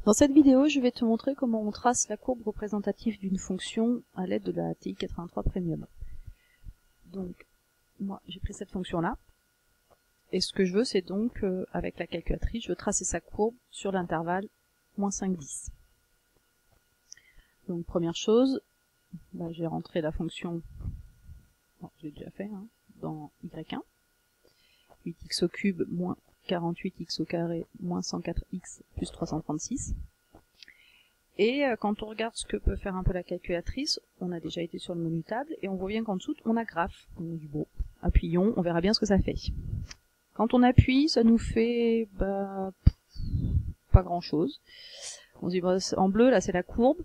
Dans cette vidéo, je vais te montrer comment on trace la courbe représentative d'une fonction à l'aide de la TI-83 Premium. Donc, moi, j'ai pris cette fonction-là. Et ce que je veux, c'est donc, avec la calculatrice, je veux tracer sa courbe sur l'intervalle -5, 10. Donc, première chose, j'ai rentré la fonction, je l'ai déjà fait, dans Y1. 8x au cube moins 48x au carré moins 104x plus 336. Et quand on regarde ce que peut faire un peu la calculatrice, on a déjà été sur le menu table et on voit bien qu'en dessous on a graphe. On dit bon, appuyons, on verra bien ce que ça fait. Quand on appuie, ça nous fait pas grand chose. On se dit en bleu là c'est la courbe,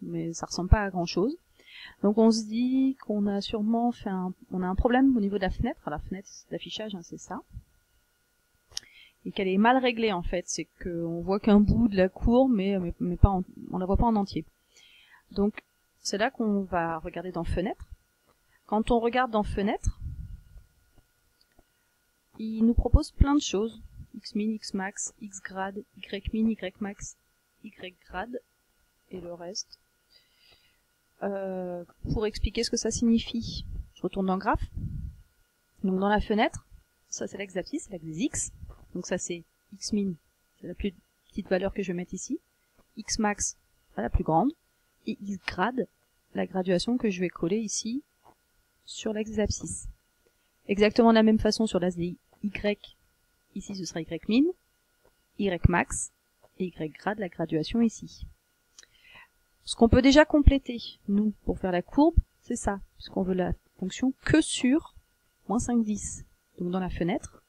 mais ça ressemble pas à grand chose. Donc on se dit qu'on a sûrement fait on a un problème au niveau de la fenêtre. Alors, la fenêtre d'affichage, c'est ça. Et qu'elle est mal réglée en fait, c'est qu'on voit qu'un bout de la courbe, mais pas on la voit pas en entier. Donc c'est là qu'on va regarder dans fenêtre. Quand on regarde dans fenêtre, il nous propose plein de choses. Xmin, Xmax, Xgrad, Ymin, Ymax, Ygrad, et le reste. Pour expliquer ce que ça signifie, je retourne dans le graphe. Donc dans la fenêtre, ça c'est l'axe d'abscisse, c'est l'axe des X. Donc ça c'est Xmin, c'est la plus petite valeur que je vais mettre ici. Xmax, la plus grande. Et Xgrad, la graduation que je vais coller ici sur l'axe des abscisses. Exactement de la même façon sur l'axe des Y, ici ce sera Ymin, Ymax et Ygrad, la graduation ici. Ce qu'on peut déjà compléter, nous, pour faire la courbe, c'est ça, puisqu'on veut la fonction que sur -5, 10. Donc dans la fenêtre,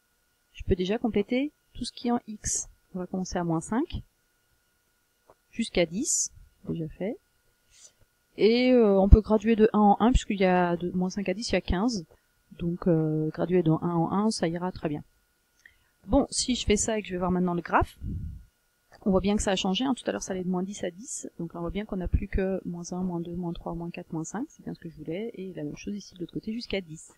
je peux déjà compléter tout ce qui est en X. On va commencer à -5, jusqu'à 10, déjà fait. Et on peut graduer de 1 en 1, puisqu'il y a de -5 à 10, il y a 15. Donc graduer de 1 en 1, ça ira très bien. Bon, si je fais ça et que je vais voir maintenant le graphe, on voit bien que ça a changé, tout à l'heure ça allait de -10 à 10, donc là on voit bien qu'on n'a plus que -1, -2, -3, -4, -5, c'est bien ce que je voulais, et la même chose ici de l'autre côté jusqu'à 10.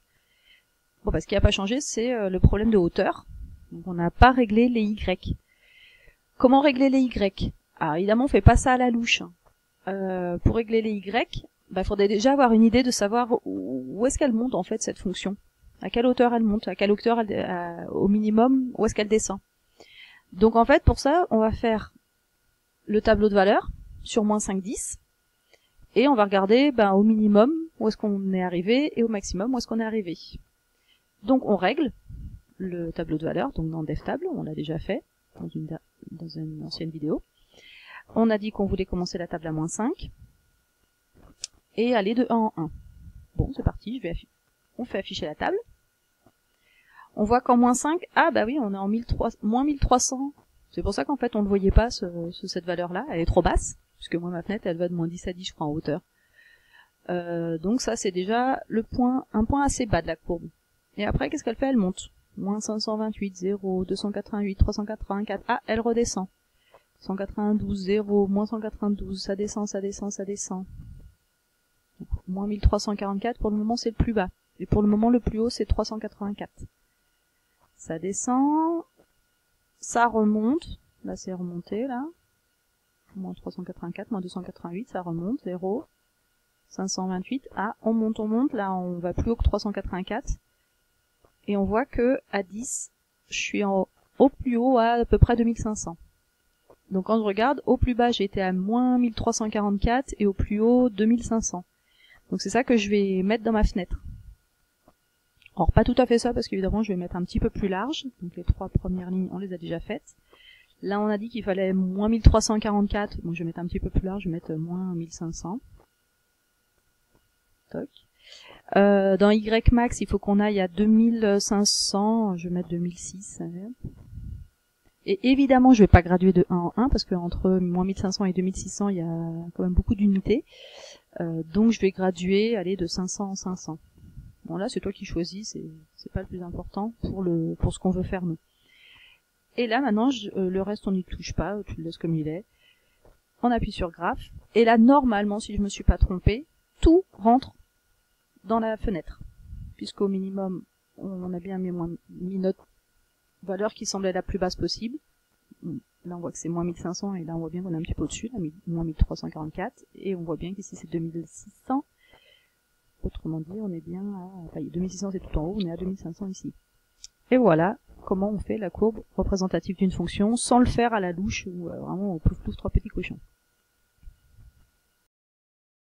Bon, ce qui n'a pas changé, c'est le problème de hauteur, donc on n'a pas réglé les Y. Comment régler les Y? Alors évidemment on fait pas ça à la louche. Pour régler les Y, il faudrait déjà avoir une idée de savoir où est-ce qu'elle monte en fait cette fonction. À quelle hauteur elle monte, à quelle hauteur au minimum, où est-ce qu'elle descend. Donc en fait, pour ça, on va faire le tableau de valeurs sur -5, 10, et on va regarder au minimum où est-ce qu'on est arrivé, et au maximum où est-ce qu'on est arrivé. Donc on règle le tableau de valeurs, donc dans DevTable, on l'a déjà fait dans une ancienne vidéo. On a dit qu'on voulait commencer la table à -5, et aller de 1 en 1. Bon, c'est parti, on fait afficher la table. On voit qu'en -5, oui, on est en -1300. C'est pour ça qu'en fait on ne voyait pas cette valeur-là, elle est trop basse, puisque moi ma fenêtre elle va de -10 à 10 je crois en hauteur. Donc ça c'est déjà un point assez bas de la courbe. Et après qu'est-ce qu'elle fait? Elle monte. -528, 0, 288, 384, elle redescend. 192, 0, -192, ça descend, ça descend, ça descend. -1344, pour le moment c'est le plus bas. Et pour le moment le plus haut c'est 384. Ça descend, ça remonte, là c'est remonté là, -384, -288, ça remonte, 0, 528, on monte, là on va plus haut que 384, et on voit que à 10, je suis au plus haut à peu près 2500. Donc quand je regarde, au plus bas j'ai été à -1344 et au plus haut 2500. Donc c'est ça que je vais mettre dans ma fenêtre. Alors pas tout à fait ça, parce qu'évidemment je vais mettre un petit peu plus large, donc les 3 premières lignes on les a déjà faites. Là on a dit qu'il fallait -1344, donc je vais mettre un petit peu plus large, je vais mettre -1500. Toc. Dans Ymax il faut qu'on aille à 2500, je vais mettre 2006. Et évidemment je vais pas graduer de 1 en 1, parce qu'entre -1500 et 2600 il y a quand même beaucoup d'unités. Donc je vais graduer, aller de 500 en 500. Bon là c'est toi qui choisis, c'est pas le plus important pour ce qu'on veut faire nous. Et là maintenant le reste on n'y touche pas, tu le laisses comme il est. On appuie sur graphe, et là normalement si je me suis pas trompée, tout rentre dans la fenêtre. Puisqu'au minimum on a bien mis notre valeur qui semblait la plus basse possible. Là, on voit que c'est moins 1500, et là, on voit bien qu'on est un petit peu au-dessus, là, moins 1344, et on voit bien qu'ici, c'est 2600. Autrement dit, on est bien à... Enfin, 2600, c'est tout en haut, on est à 2500 ici. Et voilà comment on fait la courbe représentative d'une fonction, sans le faire à la louche, ou vraiment au pouf pouf 3 petits cochons.